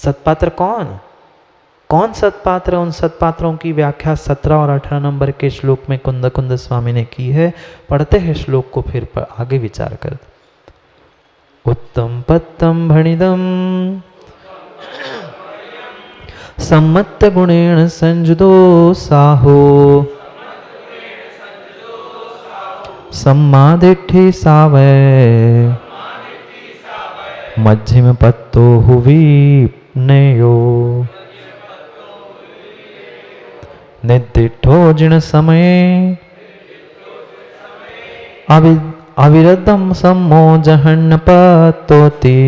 सत्पात्र कौन कौन सत्पात्र? उन सत्पात्रों की व्याख्या 17 और 18 नंबर के श्लोक में कुंद कुंद स्वामी ने की है। पढ़ते हैं श्लोक को, फिर आगे विचार कर। उत्तम पत्तम भणिदम सम्मत गुणेन संजुदो साहो सम्मादिठ्ठी सावै मध्यम पत्तो हुवी नयो निदिठो जिण समये अविरदम सम्मो जहन्न पतोति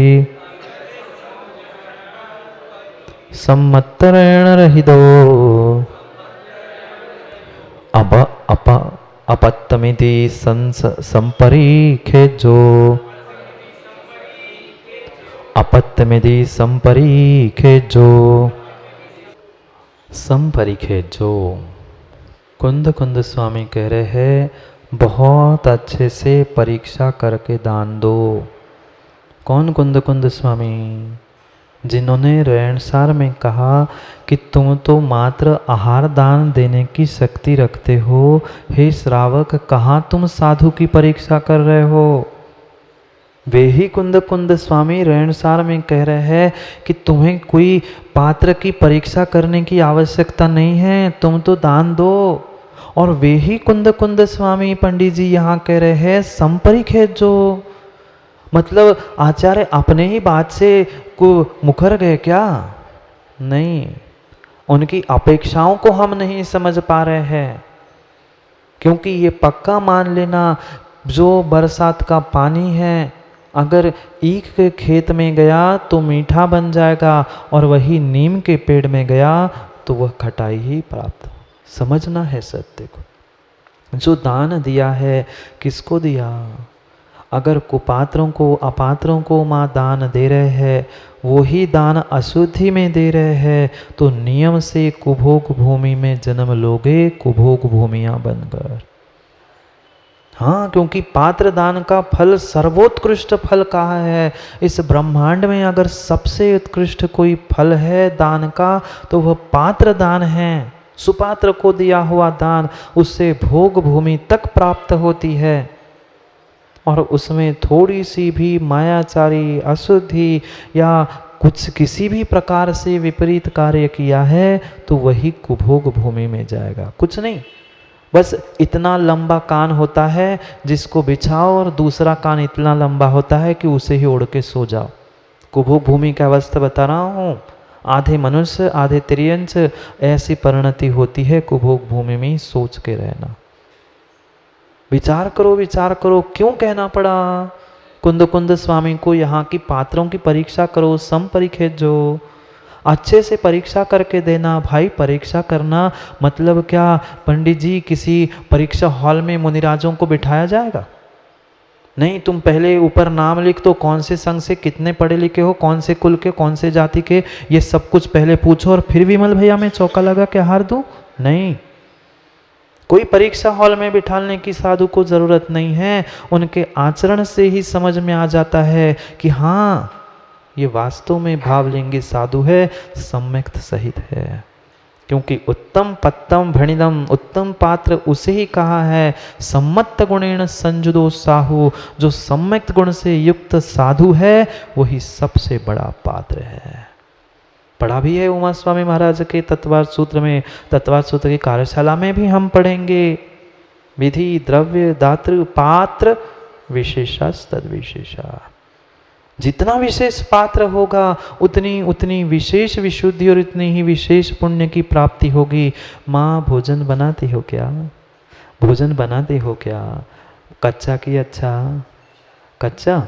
सम्मत्तरेण रहिदो अपत्तमिति संपरीखेजो अपत्तमिति संपरीखेजो संपरीखेजो। कुंद कुंद स्वामी कह रहे हैं बहुत अच्छे से परीक्षा करके दान दो। कौन कुंद कुंद स्वामी? जिन्होंने रेणसार में कहा कि तुम तो मात्र आहार दान देने की शक्ति रखते हो, हे श्रावक कहाँ तुम साधु की परीक्षा कर रहे हो? वे ही कुंद कुंद स्वामी रेणसार में कह रहे हैं कि तुम्हें कोई पात्र की परीक्षा करने की आवश्यकता नहीं है, तुम तो दान दो। और वे ही कुंद कुंद स्वामी पंडित जी यहाँ कह रहे हैं संपरीखेजो, मतलब आचार्य अपने ही बात से को मुकर गए क्या? नहीं, उनकी अपेक्षाओं को हम नहीं समझ पा रहे हैं। क्योंकि ये पक्का मान लेना, जो बरसात का पानी है अगर ईख के खेत में गया तो मीठा बन जाएगा, और वही नीम के पेड़ में गया तो वह खटाई ही प्राप्त। समझना है सत्य को। जो दान दिया है किसको दिया? अगर कुपात्रों को अपात्रों को माँ दान दे रहे हैं, वो ही दान अशुद्धि में दे रहे हैं, तो नियम से कुभोग भूमि में जन्म लोगे, कुभोग भूमियां बनकर। हाँ, क्योंकि पात्र दान का फल सर्वोत्कृष्ट फल कहा है इस ब्रह्मांड में। अगर सबसे उत्कृष्ट कोई फल है दान का तो वह पात्र दान है। सुपात्र को दिया हुआ दान, उससे भोग भूमि तक प्राप्त होती है, और उसमें थोड़ी सी भी मायाचारी अशुद्धि या कुछ किसी भी प्रकार से विपरीत कार्य किया है तो वही कुभोग भूमि में जाएगा। कुछ नहीं, बस इतना लंबा कान होता है जिसको बिछाओ, और दूसरा कान इतना लंबा होता है कि उसे ही ओढ़ के सो जाओ। कुभोग भूमि की अवस्था बता रहा हूँ। आधे मनुष्य आधे तिर्यंच, ऐसी परिणति होती है कुभोग भूमि में सोच के रहना। विचार करो, विचार करो, क्यों कहना पड़ा कुंद कुंद स्वामी को यहाँ की पात्रों की परीक्षा करो, संपरीखेजो। अच्छे से परीक्षा करके देना। भाई परीक्षा करना मतलब क्या पंडित जी किसी परीक्षा हॉल में मुनिराजों को बिठाया जाएगा? नहीं, तुम पहले ऊपर नाम लिख दो, कौन से संघ से कितने पढ़े लिखे हो, कौन से कुल के, कौन से जाति के, ये सब कुछ पहले पूछो और फिर विमल भैया मैं चौका लगा के हार दूं? नहीं, कोई परीक्षा हॉल में बिठाने की साधु को जरूरत नहीं है। उनके आचरण से ही समझ में आ जाता है कि हाँ ये वास्तव में भावलिंगी साधु है, सम्यक्त सहित है। क्योंकि उत्तम पत्तम भणिदम, उत्तम पात्र उसे ही कहा है सम्मत गुणेन संजुदो साहु। जो सम्यक्त गुण से युक्त साधु है वही सबसे बड़ा पात्र है। पढ़ा भी है उमा स्वामी महाराज के तत्वार्थ सूत्र में। तत्वार्थ सूत्र की कार्यशाला में भी हम पढ़ेंगे। विधि द्रव्य दातृ पात्र विशेषास तद विशेषा। जितना विशेष पात्र होगा उतनी विशेष विशुद्धि और उतनी ही विशेष पुण्य की प्राप्ति होगी। माँ भोजन बनाती हो क्या? भोजन बनाती हो क्या? कच्चा की अच्छा? कच्चा।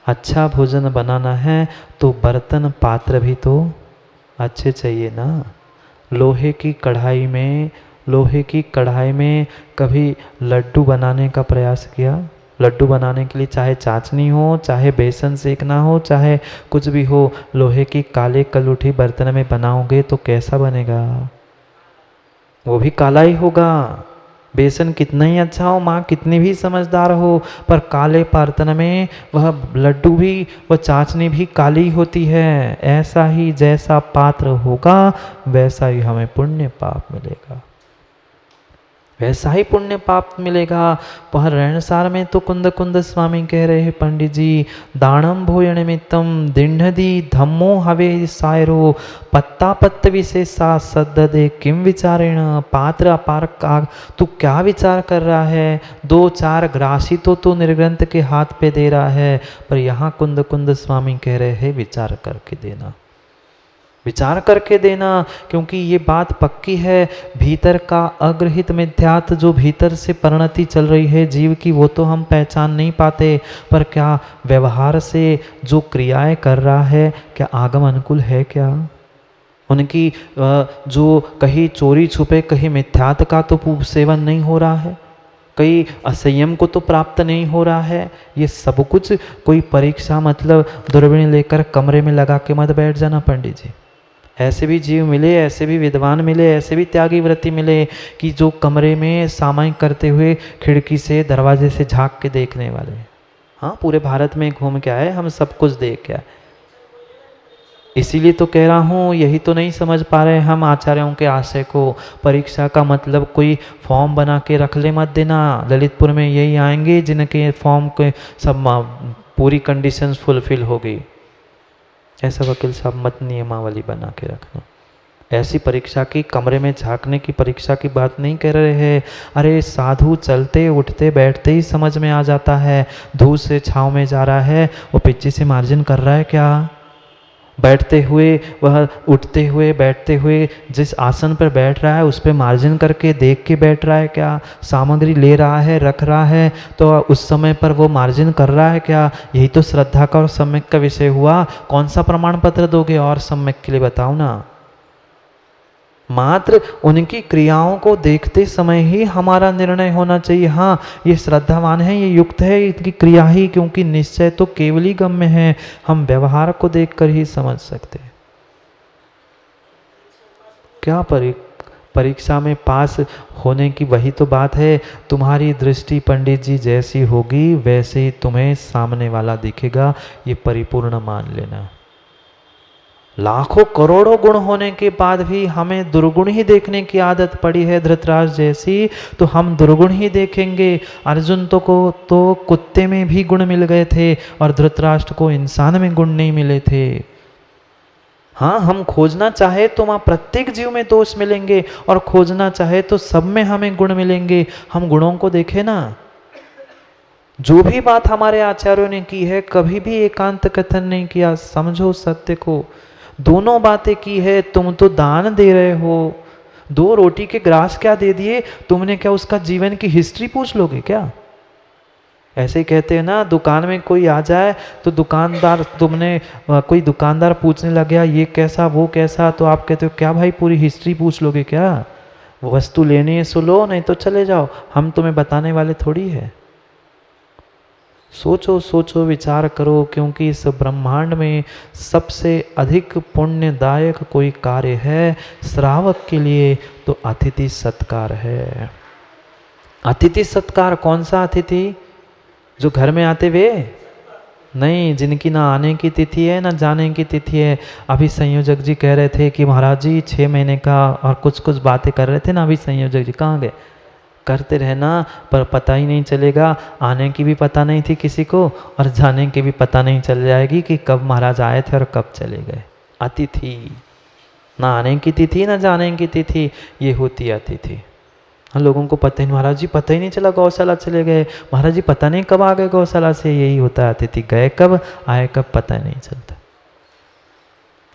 अच्छा भोजन बनाना है तो बर्तन पात्र भी तो अच्छे चाहिए ना। लोहे की कढ़ाई में कभी लड्डू बनाने का प्रयास किया? लड्डू बनाने के लिए चाहे चाशनी हो, चाहे बेसन सेकना हो, चाहे कुछ भी हो, लोहे की काले कलूठी बर्तन में बनाओगे तो कैसा बनेगा? वो भी काला ही होगा। बेसन कितना ही अच्छा हो, माँ कितनी भी समझदार हो, पर काले बर्तन में वह लड्डू भी, वह चाशनी भी काली होती है। ऐसा ही जैसा पात्र होगा वैसा ही हमें पुण्य पाप मिलेगा, वैसा ही पुण्य पाप मिलेगा। वह रहनसार में तो कुंद कुंद स्वामी कह रहे हैं पंडित जी, दानम भोजन निमित्तम दिंढदी धम्मो हवे सायरो पत्ता पत्त विशेषा सद्ददे किम विचारेण। पात्र अपार का तू क्या विचार कर रहा है, 2-4 ग्रासी तो तू निर्ग्रंथ के हाथ पे दे रहा है, पर यहाँ कुंद कुंद स्वामी कह रहे हैं विचार करके देना, विचार करके देना, क्योंकि ये बात पक्की है। भीतर का अग्रहित मिथ्यात्व जो भीतर से परिणति चल रही है जीव की, वो तो हम पहचान नहीं पाते, पर क्या व्यवहार से जो क्रियाएं कर रहा है क्या आगम अनुकूल है क्या? उनकी जो कहीं चोरी छुपे कहीं मिथ्यात्व का तो सेवन नहीं हो रहा है, कहीं असंयम को तो प्राप्त नहीं हो रहा है। ये सब कुछ कोई परीक्षा मतलब दूरबीन लेकर कमरे में लगा के मत बैठ जाना पंडित जी। ऐसे भी जीव मिले, ऐसे भी विद्वान मिले, ऐसे भी त्यागी व्रती मिले कि जो कमरे में सामायिक करते हुए खिड़की से दरवाजे से झांक के देखने वाले। हाँ, पूरे भारत में घूम के आए, हम सब कुछ देख के आए। इसीलिए तो कह रहा हूँ, यही तो नहीं समझ पा रहे हम आचार्यों के आशय को। परीक्षा का मतलब कोई फॉर्म बना के रख ले मत देना, ललितपुर में यही आएंगे जिनके फॉर्म के सब पूरी कंडीशंस फुलफिल हो गई, ऐसा वकील साहब मत नियमावली बना के रखना। ऐसी परीक्षा की कमरे में झांकने की परीक्षा की बात नहीं कर रहे हैं। अरे साधु चलते उठते बैठते ही समझ में आ जाता है, धूप से छाँव में जा रहा है, वो पीछे से मार्जिन कर रहा है क्या, बैठते हुए वह उठते हुए बैठते हुए जिस आसन पर बैठ रहा है उस पर मार्जिन करके देख के बैठ रहा है क्या, सामग्री ले रहा है रख रहा है तो उस समय पर वो मार्जिन कर रहा है क्या? यही तो श्रद्धा का और सम्यक का विषय हुआ। कौन सा प्रमाण पत्र दोगे और सम्यक के लिए बताओ ना। मात्र उनकी क्रियाओं को देखते समय ही हमारा निर्णय होना चाहिए, हाँ ये श्रद्धावान है, ये युक्त है, इनकी क्रिया ही, क्योंकि निश्चय तो केवली गम्य है, हम व्यवहार को देखकर ही समझ सकते हैं। क्या परीक्षा में पास होने की वही तो बात है। तुम्हारी दृष्टि पंडित जी जैसी होगी वैसे ही तुम्हें सामने वाला दिखेगा, ये परिपूर्ण मान लेना। लाखों करोड़ों गुण होने के बाद भी हमें दुर्गुण ही देखने की आदत पड़ी है धृतराष्ट्र जैसी, तो हम दुर्गुण ही देखेंगे। अर्जुन को तो कुत्ते में भी गुण मिल गए थे और धृतराष्ट्र को इंसान में गुण नहीं मिले थे। हाँ, हम खोजना चाहे तो वहाँ प्रत्येक जीव में दोष मिलेंगे और खोजना चाहे तो सब में हमें गुण मिलेंगे। हम गुणों को देखें ना। जो भी बात हमारे आचार्यों ने की है कभी भी एकांत कथन नहीं किया, समझो सत्य को। दोनों बातें की है। तुम तो दान दे रहे हो, 2 रोटी के ग्रास क्या दे दिए, तुमने क्या उसका जीवन की हिस्ट्री पूछ लोगे क्या? ऐसे ही कहते हैं ना, दुकान में कोई आ जाए तो दुकानदार, कोई दुकानदार पूछने लग गया ये कैसा वो कैसा, तो आप कहते हो क्या भाई पूरी हिस्ट्री पूछ लोगे क्या? वो वस्तु लेनी है सो लो, नहीं तो चले जाओ, हम तुम्हें बताने वाले थोड़ी है। सोचो सोचो, विचार करो, क्योंकि इस ब्रह्मांड में सबसे अधिक पुण्यदायक कोई कार्य है श्रावक के लिए तो अतिथि सत्कार है। अतिथि सत्कार। कौन सा अतिथि? जो घर में आते वे नहीं, जिनकी ना आने की तिथि है ना जाने की तिथि है। अभी संयोजक जी कह रहे थे कि महाराज जी 6 महीने का और कुछ बातें कर रहे थे ना, अभी संयोजक जी कहाँ गए? करते रहना, पर पता ही नहीं चलेगा। आने की भी पता नहीं थी किसी को और जाने की भी पता नहीं चल जाएगी कि कब महाराज आए थे और कब चले गए। अतिथि, ना आने की तिथि ना जाने की तिथि, ये होती अतिथि। हम लोगों को पता ही, महाराज जी पता ही नहीं चला गौशाला चले गए, महाराज जी पता नहीं कब आ गए गौशाला से। यही होता है अतिथि, गए कब आए कब पता नहीं चलता।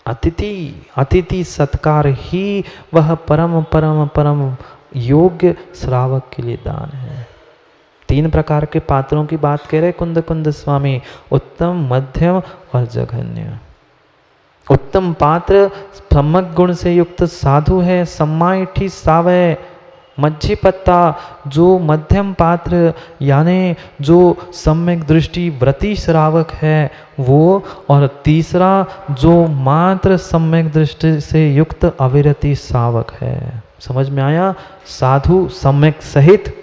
अतिथि सत्कार ही वह परम परम परम योग्य श्रावक के लिए दान है। 3 प्रकार के पात्रों की बात कह रहे कुंद कुंद स्वामी, उत्तम, मध्यम और जघन्य। उत्तम पात्र सम्यक गुण से युक्त साधु है, सम्माइठी सावय मज्जी पत्ता। जो मध्यम पात्र यानी जो सम्यक दृष्टि व्रती श्रावक है वो, और तीसरा जो मात्र सम्यक दृष्टि से युक्त अविरति श्रावक है। समझ में आया? साधु सम्यक सहित,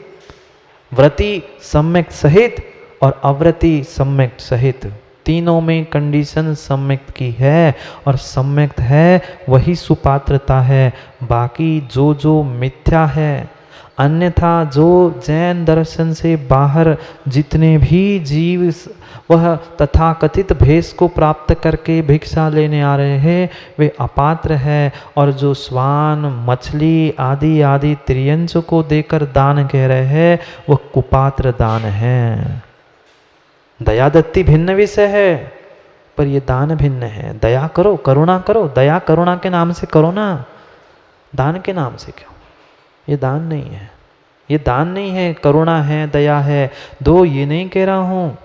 व्रती सम्यक सहित और अव्रती सम्यक सहित, तीनों में कंडीशन सम्यक की है, और सम्यक है वही सुपात्रता है। बाकी जो जो मिथ्या है, अन्यथा जो जैन दर्शन से बाहर जितने भी जीव वह तथाकथित भेष को प्राप्त करके भिक्षा लेने आ रहे हैं, वे अपात्र है। और जो स्वान, मछली आदि आदि त्रियंश को देकर दान कह रहे हैं, वह कुपात्र दान है। दया दत्ती भिन्न विषय है, पर ये दान भिन्न है। दया करो, करुणा करो, दया करुणा के नाम से करो ना, दान के नाम से क्यों? ये दान नहीं है, ये दान नहीं है, करुणा है, दया है। दो, ये नहीं कह रहा हूँ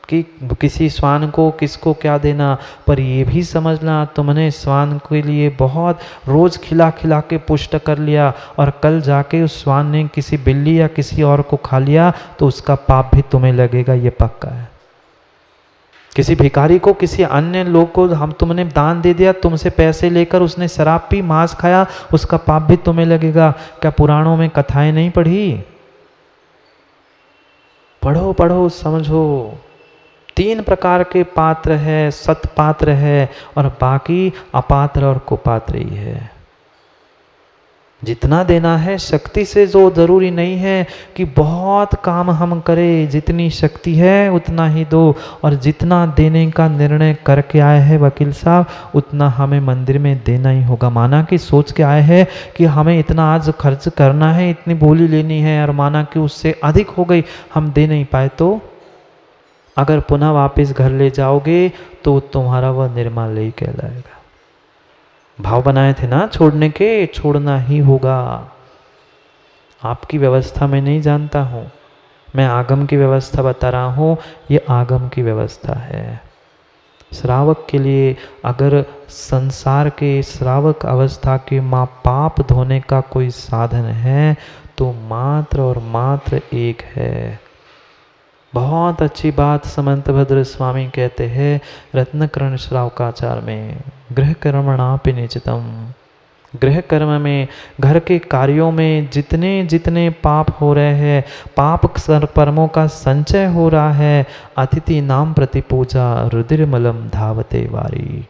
कि किसी स्वान को किसको क्या देना, पर ये भी समझना तुमने स्वान के लिए बहुत रोज़ खिला खिला के पुष्ट कर लिया, और कल जाके उस स्वान ने किसी बिल्ली या किसी और को खा लिया, तो उसका पाप भी तुम्हें लगेगा, ये पक्का है। किसी भिखारी को, किसी अन्य लोग को हम तुमने दान दे दिया, तुमसे पैसे लेकर उसने शराब पी, मांस खाया, उसका पाप भी तुम्हें लगेगा। क्या पुराणों में कथाएं नहीं पढ़ी? पढ़ो पढ़ो, समझो। 3 प्रकार के पात्र है, सत्पात्र है और बाकी अपात्र और कुपात्र ही है। जितना देना है शक्ति से, जो जरूरी नहीं है कि बहुत काम हम करें, जितनी शक्ति है उतना ही दो। और जितना देने का निर्णय करके आए हैं वकील साहब, उतना हमें मंदिर में देना ही होगा। माना कि सोच के आए हैं कि हमें इतना आज खर्च करना है, इतनी बोली लेनी है, और माना कि उससे अधिक हो गई, हम दे नहीं पाए, तो अगर पुनः वापस घर ले जाओगे तो तुम्हारा वह निर्माल्य ही कहलाएगा। भाव बनाए थे ना छोड़ने के, छोड़ना ही होगा। आपकी व्यवस्था मैं नहीं जानता हूँ, मैं आगम की व्यवस्था बता रहा हूँ, ये आगम की व्यवस्था है। श्रावक के लिए अगर संसार के श्रावक अवस्था के माँ पाप धोने का कोई साधन है तो मात्र और मात्र एक है। बहुत अच्छी बात समंतभद्र स्वामी कहते हैं रत्नकरण श्रावकाचार में, गृह कर्मणापि निचितम। गृह कर्म में, घर के कार्यों में जितने जितने पाप हो रहे हैं, पाप कर्मों का संचय हो रहा है, अतिथि नाम प्रति पूजा रुधिरमलम धावते वारी।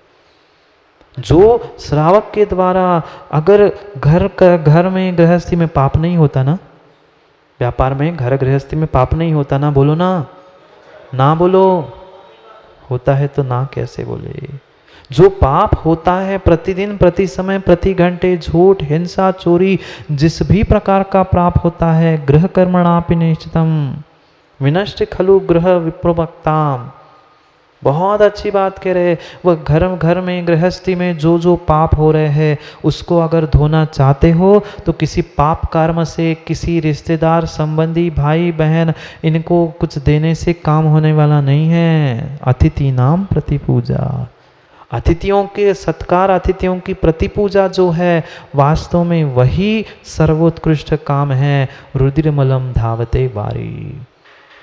जो श्रावक के द्वारा अगर घर में गृहस्थी में पाप नहीं होता ना, व्यापार में घर गृहस्थी में पाप नहीं होता ना, बोलो ना, ना बोलो। होता है तो ना कैसे बोले? जो पाप होता है प्रतिदिन, प्रति समय, प्रति घंटे, झूठ, हिंसा, चोरी, जिस भी प्रकार का पाप होता है, गृह कर्मणापि निश्चितम विनष्ट खलु गृह विप्रवक्ताम। बहुत अच्छी बात कह रहे। वह घर में गृहस्थी में जो जो पाप हो रहे हैं उसको अगर धोना चाहते हो तो किसी पाप कर्म से, किसी रिश्तेदार संबंधी भाई बहन इनको कुछ देने से काम होने वाला नहीं है। अतिथि नाम प्रति पूजा, अतिथियों के सत्कार, अतिथियों की प्रतिपूजा जो है वास्तव में वही सर्वोत्कृष्ट काम है। रुधिरमलम धावते वारी।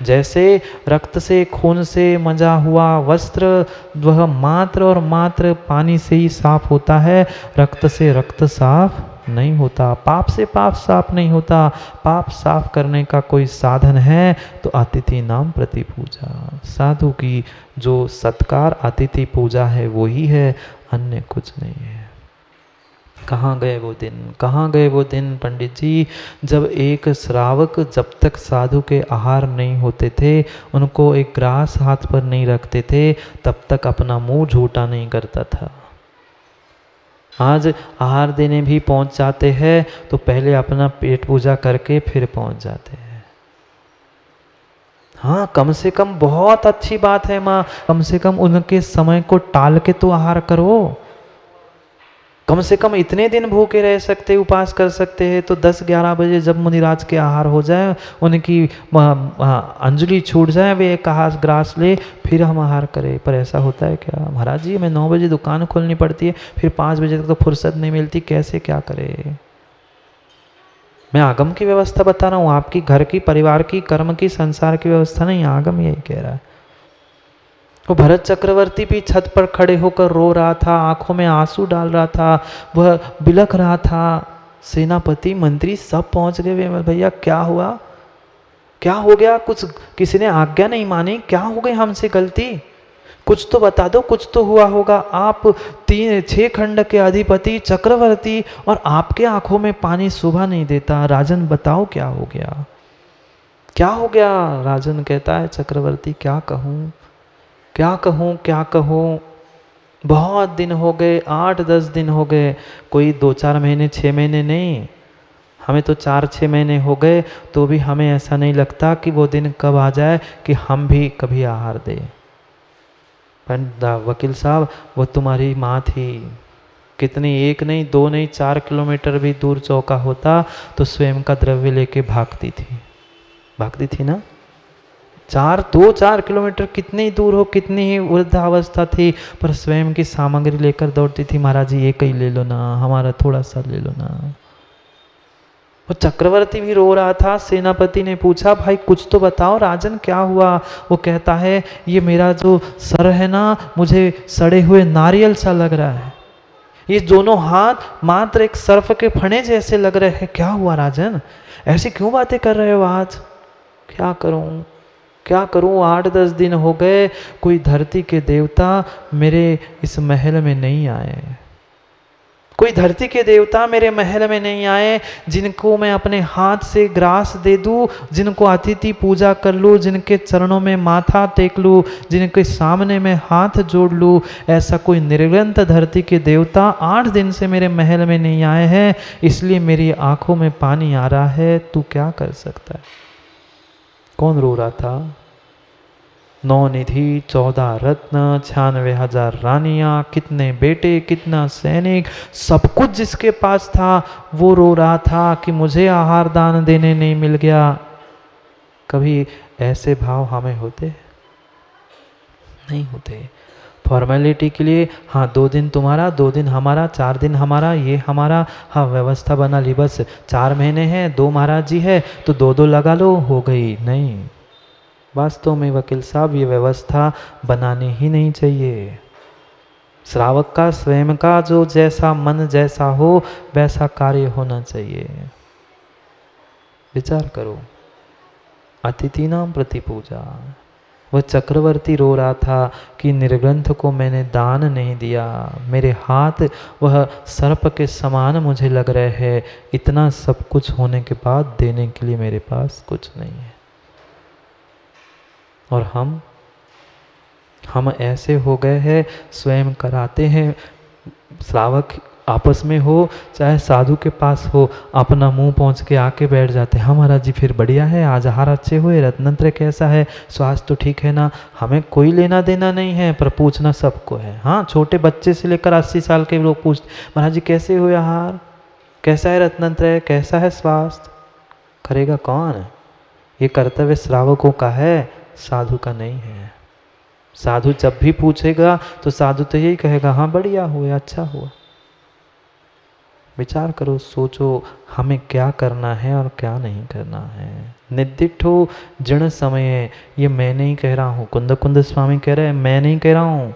जैसे रक्त से, खून से मजा हुआ वस्त्र वह मात्र और मात्र पानी से ही साफ होता है, रक्त से रक्त साफ नहीं होता, पाप से पाप साफ नहीं होता। पाप साफ करने का कोई साधन है तो अतिथि नाम प्रति पूजा। साधु की जो सत्कार अतिथि पूजा है वो ही है, अन्य कुछ नहीं है। कहाँ गए वो दिन, कहाँ गए वो दिन पंडित जी, जब एक श्रावक जब तक साधु के आहार नहीं होते थे, उनको एक ग्रास हाथ पर नहीं रखते थे, तब तक अपना मुंह झूठा नहीं करता था। आज आहार देने भी पहुंच जाते हैं तो पहले अपना पेट पूजा करके फिर पहुंच जाते हैं। हाँ, कम से कम बहुत अच्छी बात है माँ, कम से कम उनके समय को टाल के तो आहार करो। कम से कम इतने दिन भूखे रह सकते, उपास कर सकते हैं तो 10-11 बजे जब मुनिराज के आहार हो जाए, उनकी अंजलि छूट जाए, वे एक आहार ग्रास ले, फिर हम आहार करें। पर ऐसा होता है क्या? महाराज जी हमें 9 बजे दुकान खोलनी पड़ती है, फिर 5 बजे तक तो फुर्सत नहीं मिलती, कैसे क्या करे? मैं आगम की व्यवस्था बता रहा हूँ, आपकी घर की, परिवार की, कर्म की, संसार की व्यवस्था नहीं, आगम यही कह रहा है। वो भरत चक्रवर्ती भी छत पर खड़े होकर रो रहा था, आंखों में आंसू डाल रहा था, वह बिलख रहा था, सेनापति मंत्री सब पहुंच गए। विमल भैया क्या हुआ, क्या हो गया, कुछ किसी ने आज्ञा नहीं मानी, क्या हो गई हमसे गलती, कुछ तो बता दो, कुछ तो हुआ होगा। आप 6 खंड के अधिपति चक्रवर्ती और आपके आंखों में पानी शोभा नहीं देता। राजन बताओ क्या हो गया, क्या हो गया। राजन कहता है चक्रवर्ती क्या कहूँ, क्या कहूँ, क्या कहूँ, बहुत दिन हो गए, 8-10 दिन हो गए, कोई 2-4 महीने 6 महीने नहीं, हमें तो 4-6 महीने हो गए, तो भी हमें ऐसा नहीं लगता कि वो दिन कब आ जाए कि हम भी कभी आहार दें। वकील साहब वो तुम्हारी माँ थी, कितनी, 1 नहीं 2 नहीं 4 किलोमीटर भी दूर चौका होता तो स्वयं का द्रव्य लेके भागती थी ना। 2-4 किलोमीटर कितनी ही दूर हो, कितनी ही वृद्धावस्था थी, पर स्वयं की सामग्री लेकर दौड़ती थी, महाराज जी एक ही ले लो ना, हमारा थोड़ा सा ले लो ना। वो चक्रवर्ती भी रो रहा था। सेनापति ने पूछा भाई कुछ तो बताओ राजन क्या हुआ। वो कहता है ये मेरा जो सर है ना, मुझे सड़े हुए नारियल सा लग रहा है, ये दोनों हाथ मात्र एक सर्फ के फणे जैसे लग रहे हैं। क्या हुआ राजन, ऐसी क्यों बातें कर रहे हो आज। क्या करूं, क्या करूं, 8-10 दिन हो गए, कोई धरती के देवता मेरे इस महल में नहीं आए, कोई धरती के देवता मेरे महल में नहीं आए, जिनको मैं अपने हाथ से ग्रास दे दूं, जिनको अतिथि पूजा कर लूं, जिनके चरणों में माथा टेक लूं, जिनके सामने में हाथ जोड़ लूं, ऐसा कोई निर्ग्रंथ धरती के देवता 8 दिन से मेरे महल में नहीं आए हैं, इसलिए मेरी आंखों में पानी आ रहा है। तू क्या कर सकता है। कौन रो रहा था। 9 निधि 14 रत्न 96,000 रानियां, कितने बेटे, कितना सैनिक, सब कुछ जिसके पास था वो रो रहा था कि मुझे आहार दान देने नहीं मिल गया। कभी ऐसे भाव हमें होते नहीं होते। फॉर्मेलिटी के लिए हाँ 2 दिन तुम्हारा 2 दिन हमारा 4 दिन हमारा, ये हमारा, हाँ व्यवस्था बना ली, बस 4 महीने हैं, 2 महाराज जी है तो 2-2 लगा लो, हो गई। नहीं, वास्तव में वकील साहब ये व्यवस्था बनानी ही नहीं चाहिए। श्रावक का स्वयं का जो जैसा मन जैसा हो वैसा कार्य होना चाहिए। विचार करो, अतिथि नाम प्रति पूजा। वह चक्रवर्ती रो रहा था कि निर्ग्रंथ को मैंने दान नहीं दिया, मेरे हाथ वह सर्प के समान मुझे लग रहे हैं, इतना सब कुछ होने के बाद देने के लिए मेरे पास कुछ नहीं है। और हम ऐसे हो गए हैं, स्वयं कराते हैं। श्रावक आपस में हो चाहे साधु के पास हो, अपना मुंह पहुंच के आके बैठ जाते हैं। हाँ महाराज जी फिर बढ़िया है, आज आहार अच्छे हुए, रत्नंत्र कैसा है, स्वास्थ्य तो ठीक है ना। हमें कोई लेना देना नहीं है, पर पूछना सबको है। हाँ छोटे बच्चे से लेकर 80 साल के लोग पूछते महाराज जी कैसे हुए आहार, कैसा है रत्नंत्र, कैसा है स्वास्थ्य। करेगा कौन, ये कर्तव्य श्रावकों का है, साधु का नहीं है। साधु जब भी पूछेगा तो साधु तो यही कहेगा हाँ बढ़िया हुआ, अच्छा हुआ। विचार करो, सोचो हमें क्या करना है और क्या नहीं करना है। निर्दिष्टो जन समय, ये मैं नहीं कह रहा हूँ, कुंद स्वामी कह रहे हैं, मैं नहीं कह रहा हूँ।